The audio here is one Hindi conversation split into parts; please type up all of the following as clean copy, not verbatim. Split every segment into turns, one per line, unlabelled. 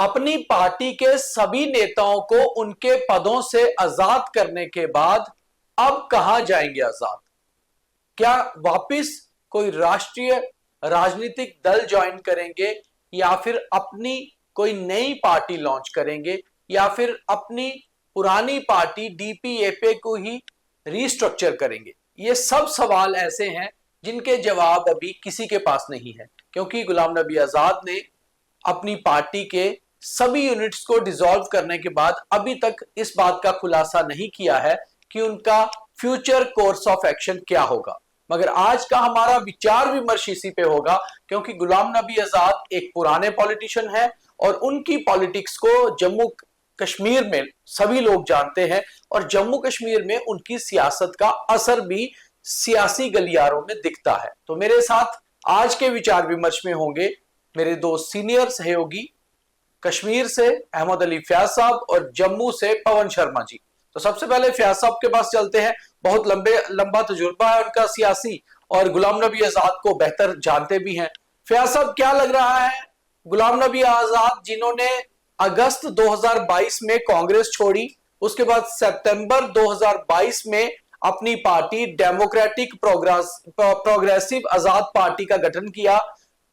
अपनी पार्टी के सभी नेताओं को उनके पदों से आजाद करने के बाद अब कहां जाएंगे आजाद? क्या वापिस कोई राष्ट्रीय राजनीतिक दल ज्वाइन करेंगे, या फिर अपनी कोई नई पार्टी लॉन्च करेंगे, या फिर अपनी पुरानी पार्टी डीपीएपी को ही रीस्ट्रक्चर करेंगे? ये सब सवाल ऐसे हैं जिनके जवाब अभी किसी के पास नहीं है, क्योंकि गुलाम नबी आजाद ने अपनी पार्टी के सभी यूनिट्स को डिसॉल्व करने के बाद अभी तक इस बात का खुलासा नहीं किया है कि उनका फ्यूचर कोर्स ऑफ एक्शन क्या होगा। मगर आज का हमारा विचार विमर्श इसी पे होगा, क्योंकि गुलाम नबी आजाद एक पुराने पॉलिटिशियन है और उनकी पॉलिटिक्स को जम्मू कश्मीर में सभी लोग जानते हैं, और जम्मू कश्मीर में उनकी सियासत का असर भी सियासी गलियारों में दिखता है। तो मेरे साथ आज के विचार विमर्श में होंगे मेरे दो सीनियर सहयोगी, कश्मीर से अहमद अली फयाज साहब और जम्मू से पवन शर्मा जी। तो सबसे पहले फयाज साहब के पास चलते हैं, बहुत लंबा तजुर्बा है उनका सियासी, और गुलाम नबी आजाद को बेहतर जानते भी हैं। फयाज साहब, क्या लग रहा है, गुलाम नबी आजाद जिन्होंने अगस्त 2022 में कांग्रेस छोड़ी, उसके बाद सितंबर 2022 में अपनी पार्टी डेमोक्रेटिक प्रोग्रेसिव आजाद पार्टी का गठन किया,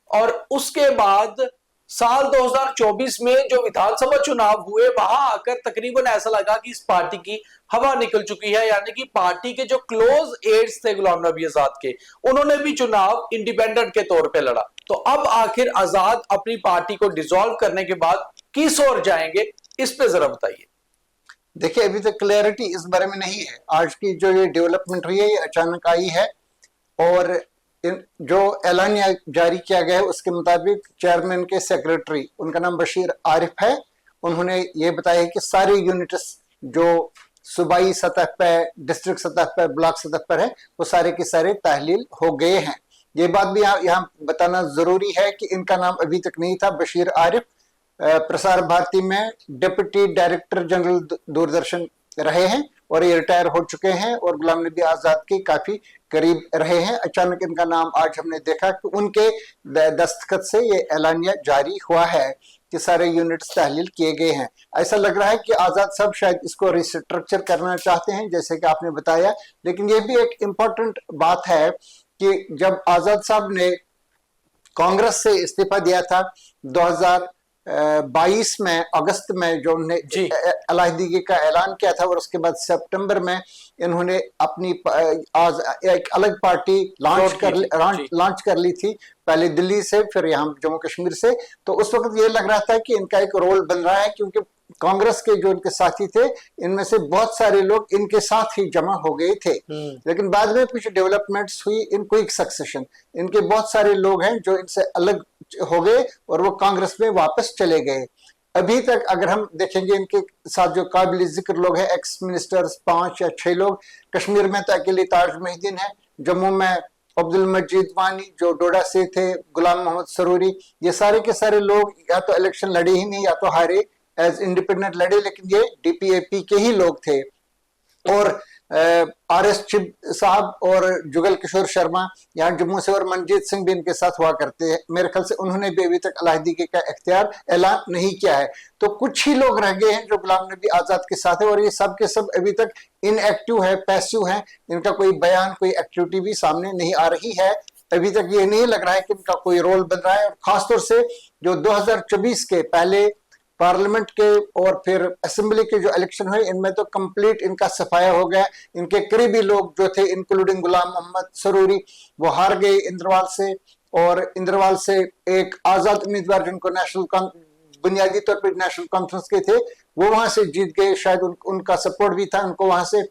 और उसके बाद साल 2024 में जो विधानसभा चुनाव हुए वहां आकर तकरीबन ऐसा लगा कि इस पार्टी की हवा निकल चुकी है, यानी कि पार्टी के जो क्लोज एड्स थे गुलाम नबी आजाद के, उन्होंने भी चुनाव इंडिपेंडेंट के तौर पे लड़ा। तो अब आखिर आजाद अपनी पार्टी को डिसॉल्व करने के बाद किस ओर जाएंगे, इस पे जरा बताइए।
देखिए, अभी तक क्लैरिटी इस बारे में नहीं है। आज की जो ये डेवलपमेंट हुई है ये अचानक आई है, और जो ऐलानिया जारी किया गया है उसके मुताबिक चेयरमैन के सेक्रेटरी, उनका नाम बशीर आरिफ है, उन्होंने ये बताया कि सारे यूनिट्स जो सूबाई सतह पर, डिस्ट्रिक्ट सतह पर, ब्लॉक सतह पर है, वो सारे के सारे तहलील हो गए हैं। ये बात भी यहाँ बताना जरूरी है कि इनका नाम अभी तक नहीं था। बशीर आरिफ प्रसार भारती में डिप्टी डायरेक्टर जनरल दूरदर्शन रहे हैं और ये रिटायर हो चुके हैं और गुलाम नबी आजाद के काफी करीब रहे हैं। अचानक इनका नाम आज हमने देखा कि उनके दस्तखत से ये ऐलानिया जारी हुआ है कि सारे यूनिट्स तहलील किए गए हैं। ऐसा लग रहा है कि आजाद साहब शायद इसको रिस्ट्रक्चर करना चाहते हैं, जैसे कि आपने बताया। लेकिन ये भी एक इम्पोर्टेंट बात है कि जब आजाद साहब ने कांग्रेस से इस्तीफा दिया था 2022 में, अगस्त में जो उन्होंने अलहदगी का ऐलान किया था, और उसके बाद सितंबर में इन्होंने अपनी एक अलग पार्टी लॉन्च कर ली थी, पहले दिल्ली से, फिर यहाँ जम्मू कश्मीर से। तो उस वक्त ये लग रहा था कि इनका एक रोल बन रहा है, क्योंकि कांग्रेस के जो इनके साथी थे इनमें से बहुत सारे लोग इनके साथ ही जमा हो गए थे। लेकिन बाद में कुछ डेवलपमेंट्स हुई इन क्विक सक्सेशन, इनके बहुत सारे लोग हैं जो इनसे अलग हो गए और वो कांग्रेस में वापस चले गए। अभी तक अगर हम देखेंगे इनके साथ जो काबिल जिक्र लोग हैं, एक्स मिनिस्टर्स 5 या 6 लोग, कश्मीर में तो अकेले ताज मोहिद्दीन है, जम्मू में अब्दुल मजीद वानी जो डोडा से थे, गुलाम मोहम्मद सरूरी, ये सारे के सारे लोग या तो इलेक्शन लड़े ही नहीं या तो हारे, एज इंडिपेंडेंट लड़े, लेकिन ये डीपीएपी के ही लोग थे। और आरएस चिब साहब और जुगल किशोर शर्मा यहाँ जम्मू से, और मनजीत सिंह भी इनके साथ हुआ करते हैं। मेरे ख्याल से उन्होंने भी अभी तक अलहदगी का इख्तियार ऐलान नहीं किया है। तो कुछ ही लोग रह गए हैं जो गुलाम नबी आजाद के साथ है, और ये सब के सब अभी तक इनएक्टिव है, पैसिव है। इनका कोई बयान, कोई एक्टिविटी भी सामने नहीं आ रही है। अभी तक ये नहीं लग रहा है कि इनका कोई रोल बन रहा है। और खासतौर से जो 2024 के पहले पार्लियामेंट के और फिर असेंबली के जो इलेक्शन हुए, इनमें तो कंप्लीट इनका सफाया हो गया। इनके करीबी लोग जो थे, इंक्लूडिंग गुलाम मोहम्मद सरूरी, वो हार गए इंद्रवाल से, और इंद्रवाल से एक आजाद उम्मीदवार जिनको बुनियादी तौर पर नेशनल कॉन्फ्रेंस के थे, वो वहां से जीत गए। शायद उनका सपोर्ट भी था उनको वहां से,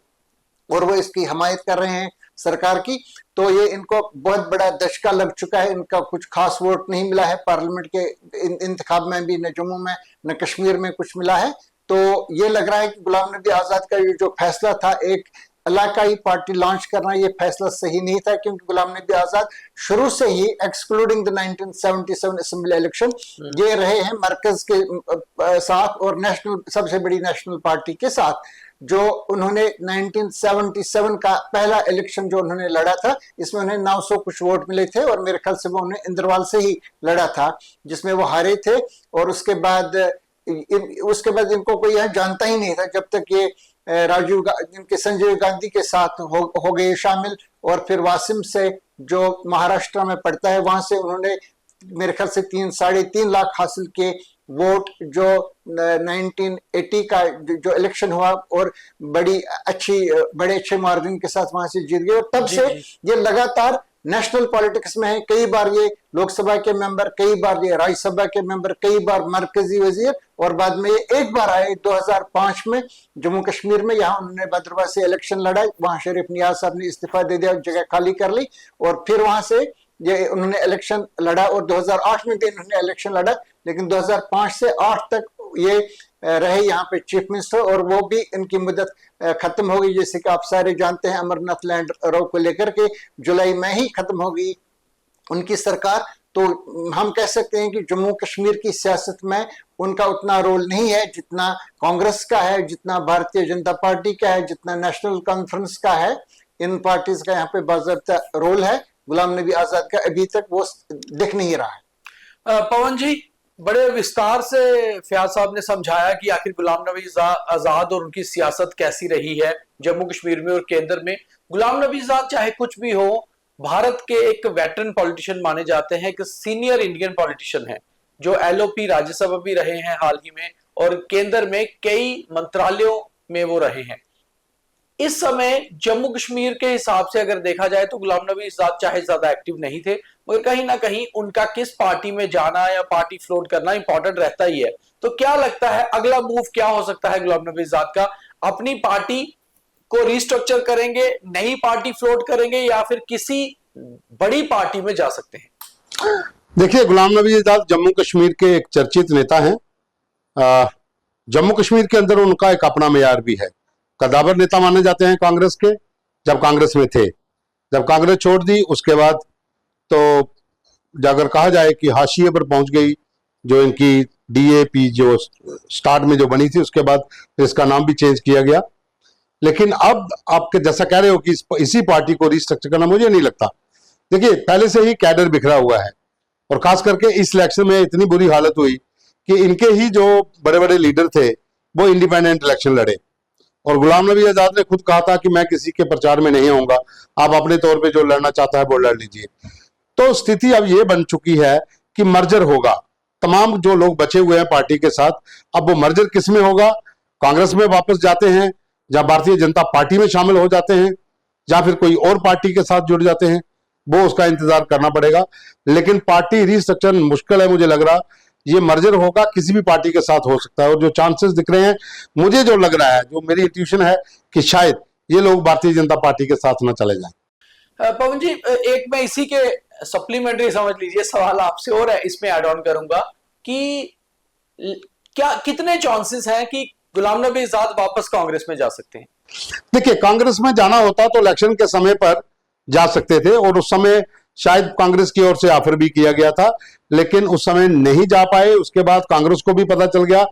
और वो इसकी हमायत कर रहे हैं सरकार की। तो ये इनको बहुत बड़ा दशका लग चुका है। इनका कुछ खास वोट नहीं मिला है पार्लियामेंट के इंतखाब में भी, न जम्मू में न कश्मीर में कुछ मिला है। तो ये लग रहा है कि गुलाम नबी आजाद का ये जो फैसला था एक इलाकाई पार्टी लॉन्च करना, ये फैसला सही नहीं था, क्योंकि गुलाम नबी आजाद शुरू से ही एक्सक्लूडिंग द 1977 असेंबली इलेक्शन ये रहे हैं मरकज के साथ और नेशनल, सबसे बड़ी नेशनल पार्टी के साथ। जो उन्होंने 1977 का पहला इलेक्शन जो उन्होंने लड़ा था, इसमें उन्हें 900 कुछ वोट मिले थे, और मेरे ख्याल से वो उन्हें इंद्रवाल से ही लड़ा था जिसमें वो हारे थे। और उसके बाद उसके बाद इनको कोई यहाँ जानता ही नहीं था जब तक ये इनके संजय गांधी के साथ हो गए शामिल, और फिर वासिम से जो महाराष्ट्र में पड़ता है वहां से उन्होंने मेरे ख्याल से 3-3.5 लाख हासिल किए वोट, जो 1980 का जो इलेक्शन हुआ और बड़े अच्छे मार्जिन के साथ वहां से जीत गए। और तब से ये लगातार नेशनल पॉलिटिक्स में है। कई बार ये लोकसभा के मेंबर, कई बार ये राज्यसभा के मेंबर, कई बार मरकजी वजीर, और बाद में ये एक बार आए 2005 में जम्मू कश्मीर में। यहाँ उन्होंने भद्रवाह से इलेक्शन लड़ा, वहां शरीफ नियाज साहब ने इस्तीफा दे दिया, जगह खाली कर ली, और फिर वहां से ये उन्होंने इलेक्शन लड़ा, और 2008 में भी इन्होंने इलेक्शन लड़ा, लेकिन 2005 से 8 तक ये रहे यहाँ पे चीफ मिनिस्टर, और वो भी इनकी मुद्दत खत्म हो गई। जैसे कि आप सारे जानते हैं अमरनाथ लैंड रो को लेकर के जुलाई में ही खत्म हो गई उनकी सरकार। तो हम कह सकते हैं कि जम्मू कश्मीर की सियासत में उनका उतना रोल नहीं है जितना कांग्रेस का है, जितना भारतीय जनता पार्टी का है, जितना नेशनल कॉन्फ्रेंस का है। इन पार्टीज का यहाँ पे बाकायदा रोल है। गुलाम नबी आजाद का अभी तक वो दिख नहीं रहा है।
पवन जी, बड़े विस्तार से फयाज साहब ने समझाया कि आखिर गुलाम नबी आजाद और उनकी सियासत कैसी रही है जम्मू कश्मीर में और केंद्र में। गुलाम नबी आजाद चाहे कुछ भी हो, भारत के एक वेटरन पॉलिटिशियन माने जाते हैं, एक सीनियर इंडियन पॉलिटिशियन है, जो एलओपी राज्यसभा भी रहे हैं हाल ही में, और केंद्र में कई मंत्रालयों में वो रहे हैं। इस समय जम्मू कश्मीर के हिसाब से अगर देखा जाए तो गुलाम नबी आजाद चाहे ज्यादा एक्टिव नहीं थे, मगर कहीं ना कहीं उनका किस पार्टी में जाना या पार्टी फ्लोट करना इंपॉर्टेंट रहता ही है। तो क्या लगता है अगला मूव क्या हो सकता है गुलाम नबी आजाद का? अपनी पार्टी को रिस्ट्रक्चर करेंगे, नई पार्टी फ्लोट करेंगे, या फिर किसी बड़ी पार्टी में जा सकते हैं?
देखिए, गुलाम नबी आजाद जम्मू कश्मीर के एक चर्चित नेता हैं। जम्मू कश्मीर के अंदर उनका एक अपना मेयार भी है। कदावर नेता माने जाते हैं कांग्रेस के, जब कांग्रेस में थे। जब कांग्रेस छोड़ दी उसके बाद तो अगर कहा जाए कि हाशिए पर पहुंच गई जो इनकी डीएपी जो स्टार्ट में जो बनी थी, उसके बाद इसका नाम भी चेंज किया गया। लेकिन अब आपके जैसा कह रहे हो कि इसी पार्टी को रिस्ट्रक्चर करना, मुझे नहीं लगता। देखिए, पहले से ही कैडर बिखरा हुआ है, और खास करके इस इलेक्शन में इतनी बुरी हालत हुई कि इनके ही जो बड़े बड़े लीडर थे वो इंडिपेंडेंट इलेक्शन लड़े, और गुलाम नबी आजाद ने खुद कहा था कि मैं किसी के प्रचार में नहीं आऊंगा, आप अपने तौर पे जो लड़ना चाहता है वो लड़ लीजिए। तो स्थिति अब ये बन चुकी है कि मर्जर होगा, तमाम जो लोग बचे हुए हैं पार्टी के साथ। अब वो मर्जर किस में होगा? कांग्रेस में वापस जाते हैं, या भारतीय जनता पार्टी में शामिल हो जाते हैं, या फिर कोई और पार्टी के साथ जुड़ जाते हैं, वो उसका इंतजार करना पड़ेगा। लेकिन पार्टी रिस्ट्रक्चर मुश्किल है, मुझे लग रहा ये मर्जर होगा, किसी भी पार्टी के साथ हो सकता है। और जो चांसेस दिख रहे हैं, मुझे जो लग रहा है, जो मेरी इंट्यूशन है कि शायद ये लोग भारतीय जनता पार्टी के साथ ना चले जाएं।
पवन जी, एक मैं इसी के सप्लीमेंट्री समझ लीजिए सवाल आपसे और है, इसमें ऐड ऑन करूंगा कि क्या कितने चांसेस हैं कि गुलाम नबी आजाद वापस कांग्रेस में जा सकते हैं?
देखिए, कांग्रेस में जाना होता तो इलेक्शन के समय पर जा सकते थे, और उस समय शायद कांग्रेस की ओर से ऑफर भी किया गया था, लेकिन उस समय नहीं जा पाए। उसके बाद कांग्रेस को भी पता चल गया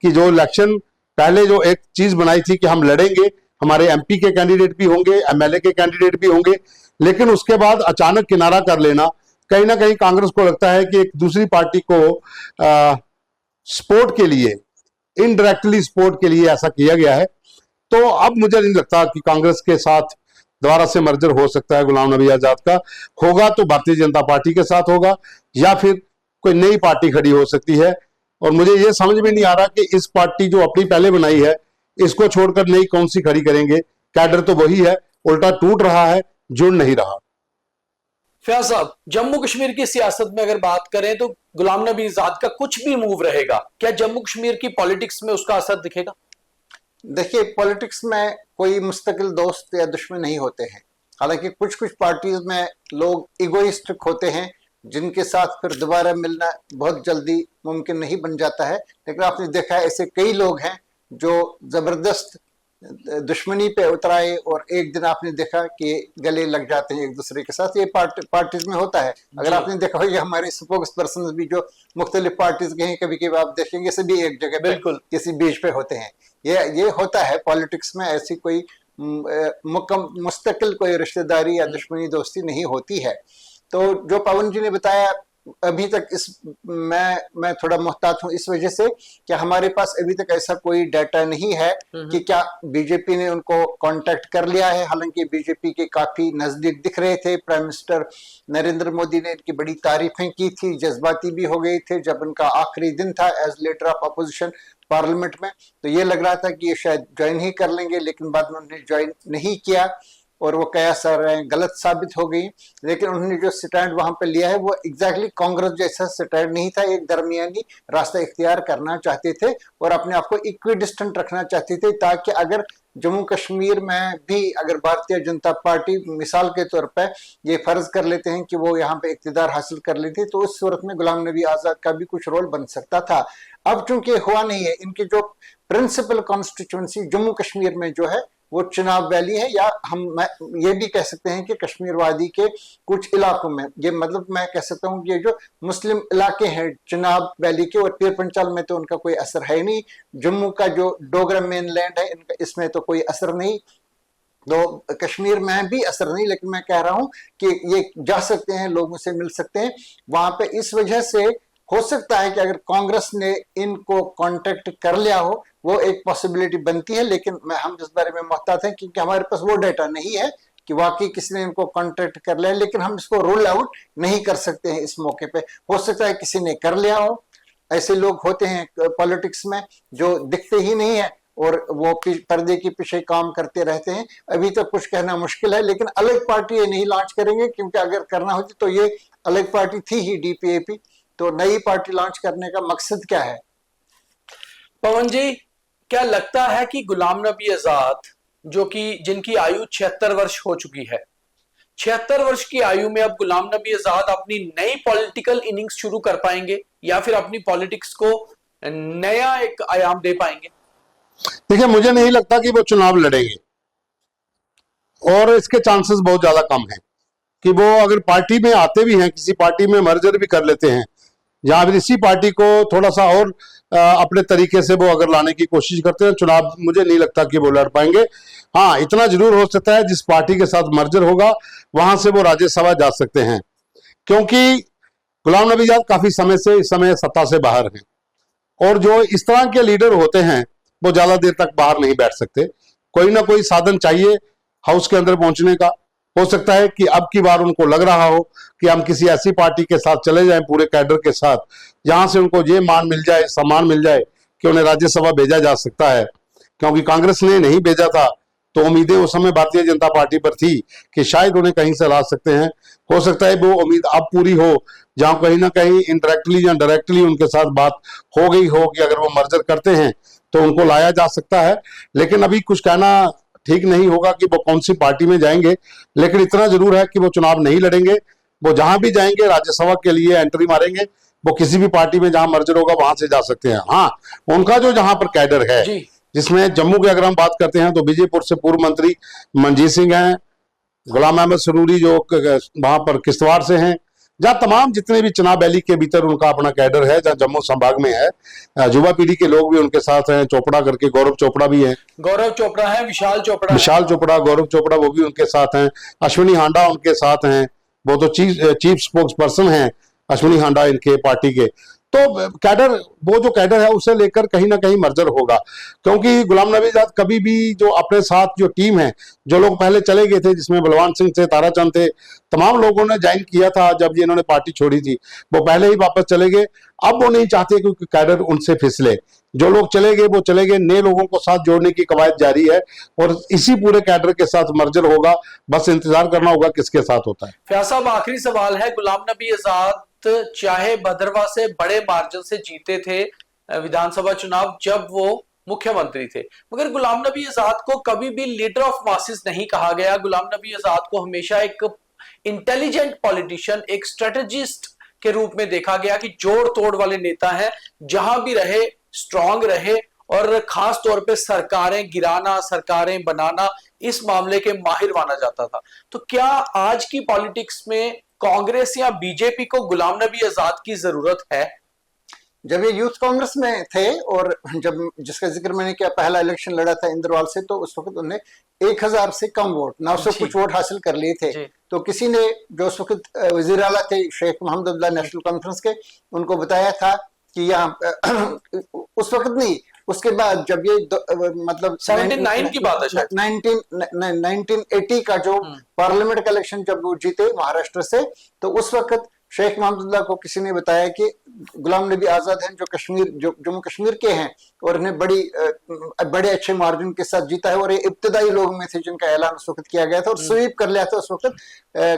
कि जो इलेक्शन पहले जो एक चीज बनाई थी कि हम लड़ेंगे, हमारे एमपी के कैंडिडेट भी होंगे, एमएलए के कैंडिडेट भी होंगे, लेकिन उसके बाद अचानक किनारा कर लेना, कहीं ना कहीं कांग्रेस को लगता है कि एक दूसरी पार्टी को सपोर्ट के लिए, इनडायरेक्टली सपोर्ट के लिए ऐसा किया गया है। तो अब मुझे नहीं लगता कि कांग्रेस के साथ दोबारा से मर्जर हो सकता है गुलाम नबी आजाद का। होगा तो भारतीय जनता पार्टी के साथ होगा, या फिर कोई नई पार्टी खड़ी हो सकती है। और मुझे ये समझ में नहीं आ रहा कि इस पार्टी जो अपनी पहले बनाई है, इसको छोड़कर नई कौन सी खड़ी करेंगे। कैडर तो वही है, उल्टा टूट रहा है, जुड़ नहीं रहा।
फयाज साहब, जम्मू कश्मीर की सियासत में अगर बात करें तो गुलाम नबी आजाद का कुछ भी मूव रहेगा, क्या जम्मू कश्मीर की पॉलिटिक्स में उसका असर दिखेगा?
देखिए, पॉलिटिक्स में कोई मुस्तकिल दोस्त या दुश्मन नहीं होते हैं। हालांकि कुछ कुछ पार्टीज में लोग इगोइस्टिक होते हैं, जिनके साथ फिर दोबारा मिलना बहुत जल्दी मुमकिन नहीं बन जाता है। लेकिन आपने देखा है ऐसे कई लोग हैं जो जबरदस्त दुश्मनी पे उतराए और एक दिन आपने देखा कि गले लग जाते हैं एक दूसरे के साथ। ये पार्टीज में होता है। अगर आपने देखा हो, ये हमारे स्पोक्स पर्सन भी जो मुख्तलिफ पार्टीज के हैं, कभी कभी आप देखेंगे सभी एक जगह बिल्कुल किसी बीच पे होते हैं। ये होता है पॉलिटिक्स में। ऐसी कोई मुस्तकिल कोई रिश्तेदारी या दुश्मनी दोस्ती नहीं होती है। तो जो पवन जी ने बताया अभी तक इस मैं थोड़ा मुहतात हूं इस वजह से कि हमारे पास अभी तक ऐसा कोई डाटा नहीं है कि क्या बीजेपी ने उनको कांटेक्ट कर लिया है। हालांकि बीजेपी के काफी नजदीक दिख रहे थे, प्राइम मिनिस्टर नरेंद्र मोदी ने इनकी बड़ी तारीफें की थी, जज्बाती भी हो गए थे जब उनका आखिरी दिन था as leader of opposition parliament में। तो ये लग रहा था कि ये शायद ज्वाइन ही कर लेंगे, लेकिन बाद में उन्होंने ज्वाइन नहीं किया और वो कया सर गलत साबित हो गई। लेकिन उन्होंने जो स्टैंड वहां पे लिया है वो एग्जैक्टली कांग्रेस जैसा स्टैंड नहीं था, एक दरमियानी रास्ता इख्तियार करना चाहते थे और अपने आप को इक्वी डिस्टेंट रखना चाहते थे, ताकि अगर जम्मू कश्मीर में भी अगर भारतीय जनता पार्टी मिसाल के तौर पर ये फर्ज कर लेते हैं कि वो यहाँ पे इक्तिदार हासिल कर लेती, तो उस सूरत में गुलाम नबी आजाद का भी कुछ रोल बन सकता था। अब चूंकि हुआ नहीं है, इनकी जो प्रिंसिपल कॉन्स्टिट्यूंसी जम्मू कश्मीर में जो है वो चुनाव वैली है, या हम ये भी कह सकते हैं कि कश्मीर वादी के कुछ इलाकों में, ये मतलब मैं कह सकता हूँ कि ये जो मुस्लिम इलाके हैं चुनाव वैली के, और पीर पंचाल में तो उनका कोई असर है नहीं। जम्मू का जो डोगरा मेन लैंड है इनका, इसमें तो कोई असर नहीं, तो कश्मीर में भी असर नहीं। लेकिन मैं कह रहा हूं कि ये जा सकते हैं, लोगों से मिल सकते हैं वहां पे। इस वजह से हो सकता है कि अगर कांग्रेस ने इनको कांटेक्ट कर लिया हो, वो एक पॉसिबिलिटी बनती है। लेकिन हम इस बारे में मुहतात हैं क्योंकि हमारे पास वो डाटा नहीं है कि वाकई किसी ने इनको कांटेक्ट कर लिया, लेकिन हम इसको रूल आउट नहीं कर सकते हैं इस मौके पे। हो सकता है किसी ने कर लिया हो, ऐसे लोग होते हैं पॉलिटिक्स में जो दिखते ही नहीं है और वो पर्दे के पीछे काम करते रहते हैं। अभी तक कुछ कहना मुश्किल है, लेकिन अलग पार्टी ये नहीं लॉन्च करेंगे, क्योंकि अगर करना होती तो ये अलग पार्टी थी ही DPAP, तो नई पार्टी लॉन्च करने का मकसद क्या है?
पवन जी, क्या लगता है कि गुलाम नबी आजाद, जो कि जिनकी आयु 76 वर्ष हो चुकी है, 76 वर्ष की आयु में अब गुलाम नबी आजाद अपनी नई पॉलिटिकल इनिंग्स शुरू कर पाएंगे या फिर अपनी पॉलिटिक्स को नया एक आयाम दे पाएंगे?
देखिए, मुझे नहीं लगता कि वो चुनाव लड़ेंगे और इसके चांसेस बहुत ज्यादा कम हैं कि वो अगर पार्टी में आते भी हैं, किसी पार्टी में मर्जर भी कर लेते हैं या फिर इसी पार्टी को थोड़ा सा और अपने तरीके से वो अगर लाने की कोशिश करते हैं, चुनाव मुझे नहीं लगता कि वो लड़ पाएंगे। हाँ, इतना जरूर हो सकता है जिस पार्टी के साथ मर्जर होगा वहां से वो राज्यसभा जा सकते हैं, क्योंकि गुलाम नबी आजाद काफी समय से इस समय सत्ता से बाहर हैं और जो इस तरह के लीडर होते हैं वो ज्यादा देर तक बाहर नहीं बैठ सकते, कोई ना कोई साधन चाहिए हाउस के अंदर पहुंचने का। हो सकता है कि अब की बार उनको लग रहा हो कि हम किसी ऐसी पार्टी के साथ चले जाएं पूरे कैडर के साथ, जहां से उनको ये मान मिल जाए, सम्मान मिल जाए कि उन्हें राज्यसभा भेजा जा सकता है, क्योंकि कांग्रेस ने नहीं भेजा था तो उम्मीदें उस समय भारतीय जनता पार्टी पर थी कि शायद उन्हें कहीं से ला सकते हैं। हो सकता है वो उम्मीद अब पूरी हो, जहां कहीं ना कहीं इनडायरेक्टली या डायरेक्टली उनके साथ बात हो गई हो कि अगर वो मर्जर करते हैं तो उनको लाया जा सकता है। लेकिन अभी कुछ कहना ठीक नहीं होगा कि वो कौन सी पार्टी में जाएंगे, लेकिन इतना जरूर है कि वो चुनाव नहीं लड़ेंगे। वो जहां भी जाएंगे राज्यसभा के लिए एंट्री मारेंगे, वो किसी भी पार्टी में जहां मर्जर होगा वहां से जा सकते हैं। हाँ, उनका जो जहां पर कैडर है, जिसमें जम्मू की अगर हम बात करते हैं तो विजयपुर से पूर्व मंत्री मनजीत सिंह हैं, गुलाम अहमद सरूरी जो वहां पर किश्तवाड़ से हैं, जहां तमाम जितने भी चुनाव वैली के भीतर उनका अपना कैडर है, जहां जम्मू संभाग में है, युवा पीढ़ी के लोग भी उनके साथ हैं। चोपड़ा करके गौरव चोपड़ा भी हैं,
गौरव चोपड़ा है, विशाल चोपड़ा,
गौरव चोपड़ा वो भी उनके साथ हैं, अश्विनी हांडा उनके साथ हैं, वो तो चीफ स्पोक्स पर्सन हैं अश्विनी हांडा इनके पार्टी के। तो कैडर, वो जो कैडर है उसे लेकर कहीं ना कहीं मर्जर होगा, क्योंकि गुलाम नबी आजाद कभी भी जो अपने साथ जो टीम है, जो लोग पहले चले गए थे, जिसमें बलवान सिंह थे, ताराचंद थे, तमाम लोगों ने ज्वाइन किया था जब ये इन्होंने पार्टी छोड़ी थी, वो पहले ही वापस चले गए। अब वो नहीं चाहते कि कैडर उनसे फिसले, जो लोग चले गए वो चले गए, नए लोगों को साथ जोड़ने की कवायद जारी है और इसी पूरे कैडर के साथ मर्जर होगा। बस इंतजार करना होगा किसके साथ होता है।
फयाज साहब, आखिरी सवाल है, गुलाम नबी आजाद चाहे भद्रवा से बड़े मार्जिन से जीते थे विधानसभा चुनाव जब वो मुख्यमंत्री थे, मगर गुलाम नबी आजाद को कभी भी लीडर ऑफ मासेस नहीं कहा गया। गुलाम नबी आजाद को हमेशा एक इंटेलिजेंट पॉलिटिशियन, एक स्ट्रेटेजिस्ट के रूप में देखा गया कि जोड़ तोड़ वाले नेता हैं, जहां भी रहे स्ट्रांग रहे और खास तौर पे सरकारें गिराना, सरकारें बनाना, इस मामले के माहिर माना जाता था। तो क्या आज की पॉलिटिक्स में कांग्रेस या बीजेपी को गुलाम नबी आजाद की जरूरत है?
जब ये यूथ कांग्रेस में थे और जब जिसका जिक्र मैंने किया, पहला इलेक्शन लड़ा था इंद्रवाल से, तो उस वक्त उन्हें 1000 से कम वोट, 900 कुछ वोट हासिल कर लिए थे। तो किसी ने, जो उस वक्त वजीर आला थे शेख मोहम्मद अब्दुल्ला नेशनल कॉन्फ्रेंस के, उनको बताया था कि यहाँ उस वक्त नहीं, उसके बाद जब ये मतलब
79 की बात है शायद,
1980 का जो पार्लियामेंट का इलेक्शन जब वो जीते महाराष्ट्र से, तो उस वक्त शेख मोहम्मद को किसी ने बताया कि गुलाम नबी आजाद हैं जो जम्मू कश्मीर के हैं और इन्हें बड़े अच्छे मार्जिन के साथ जीता है, और ये इब्तदाई लोग में थे जिनका ऐलान उस वक्त किया गया था और स्वीप कर लिया था उस वक्त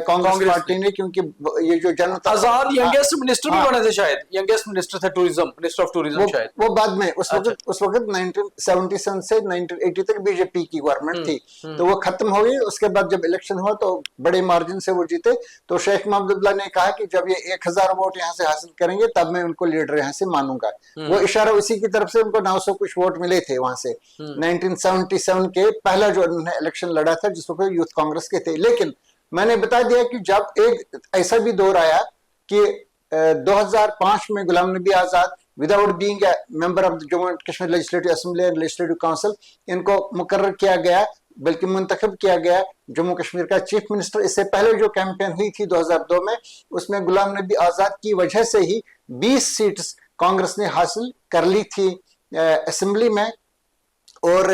कांग्रेस पार्टी ने, क्योंकि ये जो जनता,
आजाद यंगेस्ट मिनिस्टर भी बने थे शायद, यंगेस्ट मिनिस्टर थे टूरिज्म, मिनिस्टर ऑफ टूरिज्म शायद,
वो बाद में उस वक्त 1977 से 1980 तक बीजेपी की गवर्नमेंट थी, तो वो खत्म हो गई। उसके बाद जब इलेक्शन हुआ तो बड़े मार्जिन से वो जीते। तो शेख मोहम्मद ने कहा कि जब ये 1000 वोट यहाँ से हासिल करेंगे तब मैं उनको लीडर यहाँ से मानूंगा। वो इशारा उसी की तरफ से, उनको 900 कुछ वोट मिले थे वहां से 1977 के पहला जो उन्होंने इलेक्शन लड़ा था जिस वक्त यूथ कांग्रेस के थे। लेकिन मैंने बता दिया कि जब एक ऐसा भी दौर आया कि 2005 में Ghulam Nabi Azad without being a member of the Jammu and Kashmir legislative assembly and legislative council, इनको मुकर्रर किया गया, बल्कि मुंतखब किया गया जम्मू कश्मीर का चीफ मिनिस्टर। इससे पहले जो कैंपेन हुई थी 2002 में, उसमें गुलाम नबी आजाद की वजह से ही 20 सीट्स कांग्रेस ने हासिल कर ली थी असेंबली में, और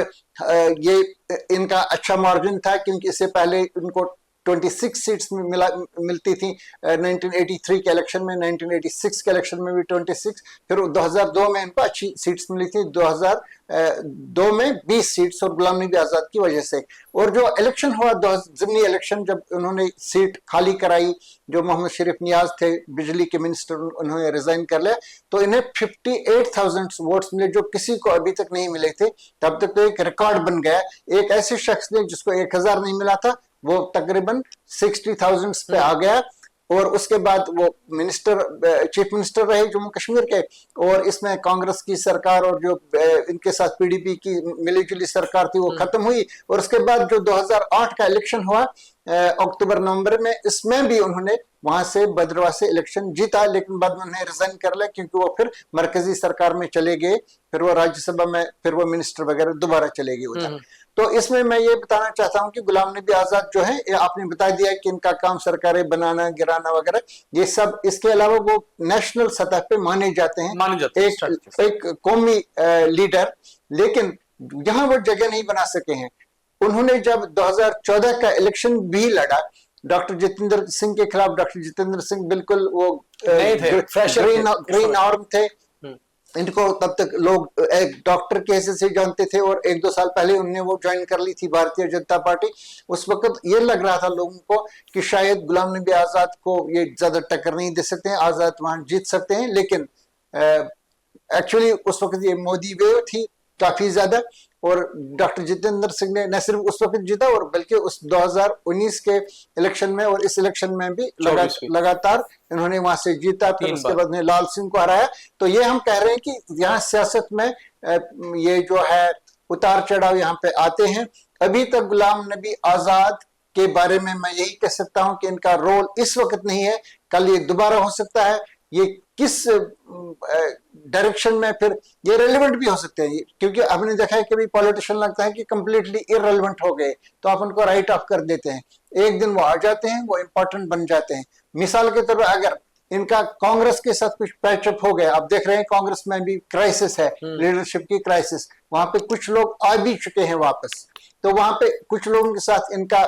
ये इनका अच्छा मार्जिन था क्योंकि इससे पहले इनको 26 सीट्स मिलती थी 1983 के इलेक्शन में, 1986 के इलेक्शन में भी 26, फिर 2002 में इनको अच्छी सीट्स मिली थी, 2002 में 20 सीट्स, और गुलाम नबी आजाद की वजह से। और जो इलेक्शन हुआ ज़िमनी इलेक्शन, जब उन्होंने सीट खाली कराई, जो मोहम्मद शरीफ नियाज थे बिजली के मिनिस्टर, उन्होंने रिजाइन कर लिया, तो इन्हें 58,000 वोट्स मिले जो किसी को अभी तक नहीं मिले थे। तब तक तो एक रिकॉर्ड बन गया। एक ऐसे शख्स ने जिसको 1000 नहीं मिला था, वो तकरीबन 60,000 पे आ गया, और उसके बाद वो चीफ मिनिस्टर रहे जम्मू कश्मीर के। और इसमें कांग्रेस की सरकार और जो इनके साथ पीडीपी की मिलीजुली सरकार थी वो खत्म हुई। और उसके बाद जो 2008 का इलेक्शन हुआ अक्टूबर नवंबर में, इसमें भी उन्होंने वहां से भद्रवाह से इलेक्शन जीता, लेकिन बाद में उन्हें रिजाइन कर लिया क्योंकि वो फिर मरकजी सरकार में चले गए, फिर वो राज्यसभा में, फिर वो मिनिस्टर वगैरह दोबारा चले गए उधर। तो इसमें मैं ये बताना चाहता हूं कि गुलाम नबी आजाद जो है, आपने बता दिया कि इनका काम सरकारें बनाना, गिराना वगैरह, ये सब, इसके अलावा वो नेशनल सतह पे माने जाते हैं, एक कौमी लीडर, लेकिन यहाँ वो जगह नहीं बना सके हैं। उन्होंने जब 2014 का इलेक्शन भी लड़ा डॉक्टर जितेंद्र सिंह के खिलाफ, डॉक्टर जितेंद्र सिंह बिल्कुल वो ग्रीन आर्म थे, इनको तब तक लोग एक डॉक्टर के हैसियत से जानते थे, और 1-2 साल पहले उन्होंने वो ज्वाइन कर ली थी भारतीय जनता पार्टी। उस वक्त ये लग रहा था लोगों को कि शायद गुलाम नबी आजाद को ये ज्यादा टक्कर नहीं दे सकते हैं, आजाद वहां जीत सकते हैं, लेकिन एक्चुअली उस वक्त ये मोदी वेव थी काफी ज्यादा, और डॉक्टर जितेंद्र सिंह ने न सिर्फ उस वक्त जीता, और बल्कि उस 2019 के इलेक्शन में और इस इलेक्शन में भी लगातार इन्होंने वहां से जीता, फिर उसके बाद लाल सिंह को हराया। तो ये हम कह रहे हैं कि यहाँ सियासत में ये जो है उतार चढ़ाव यहाँ पे आते हैं। अभी तक गुलाम नबी आजाद के बारे में मैं यही कह सकता हूं कि इनका रोल इस वक्त नहीं है, कल ये दोबारा हो सकता है। ये किस डायरेक्शन में फिर ये रेलिवेंट भी हो सकते हैं, क्योंकि आपने देखा है कि भी पॉलिटिशियन लगता है कि कंप्लीटली इररेलेवेंट हो गए तो आप उनको राइट ऑफ कर देते हैं, एक दिन वो आ जाते हैं, वो इंपॉर्टेंट बन जाते हैं। मिसाल के तौर पर अगर इनका कांग्रेस के साथ कुछ पैचअप हो गया, आप देख रहे हैं कांग्रेस में भी क्राइसिस है, लीडरशिप की क्राइसिस, वहां पे कुछ लोग आ भी चुके हैं वापस, तो वहां पे कुछ लोगों के साथ इनका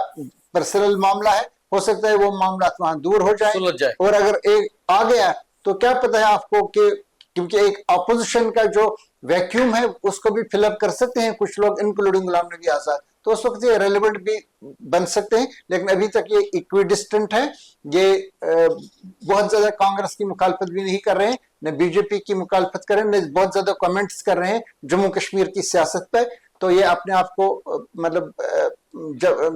पर्सनल मामला है, हो सकता है वो मामला वहां दूर हो जाए। और अगर एक आ गया तो क्या पता है आपको कि क्योंकि एक अपोजिशन का जो वैक्यूम है उसको भी फिलअप कर सकते हैं कुछ लोग, इंक्लूडिंग गुलाम नबी आजाद, तो उस वक्त ये रेलेवेंट भी बन सकते हैं। लेकिन अभी तक ये इक्विडिस्टेंट है, ये बहुत ज्यादा कांग्रेस की मुखालफत भी नहीं कर रहे हैं, न बीजेपी की मुखालफत कर रहे हैं, न बहुत ज्यादा कमेंट्स कर रहे हैं जम्मू कश्मीर की सियासत पे। तो ये अपने आप को मतलब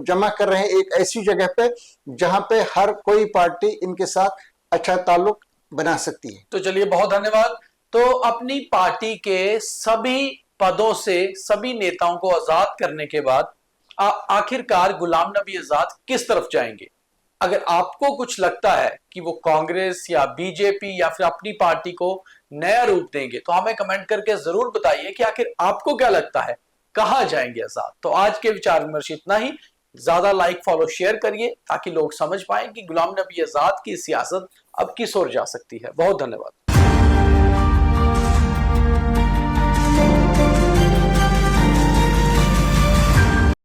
जमा कर रहे हैं एक ऐसी जगह पे जहां पे हर कोई पार्टी इनके साथ अच्छा ताल्लुक बना सकती है।
तो चलिए, बहुत धन्यवाद। तो अपनी पार्टी के सभी पदों से सभी नेताओं को आजाद करने के बाद आखिरकार गुलाम नबी आजाद किस तरफ जाएंगे? अगर आपको कुछ लगता है कि वो कांग्रेस या बीजेपी या फिर अपनी पार्टी को नया रूप देंगे? तो हमें कमेंट करके जरूर बताइए कि आखिर आपको क्या लगता है, कहां जाएंगे आजाद। तो आज के विचार विमर्श इतना ही। ज्यादा लाइक फॉलो शेयर करिए ताकि लोग समझ पाए कि गुलाम नबी आजाद की सियासत अब किस ओर जा सकती है। बहुत धन्यवाद।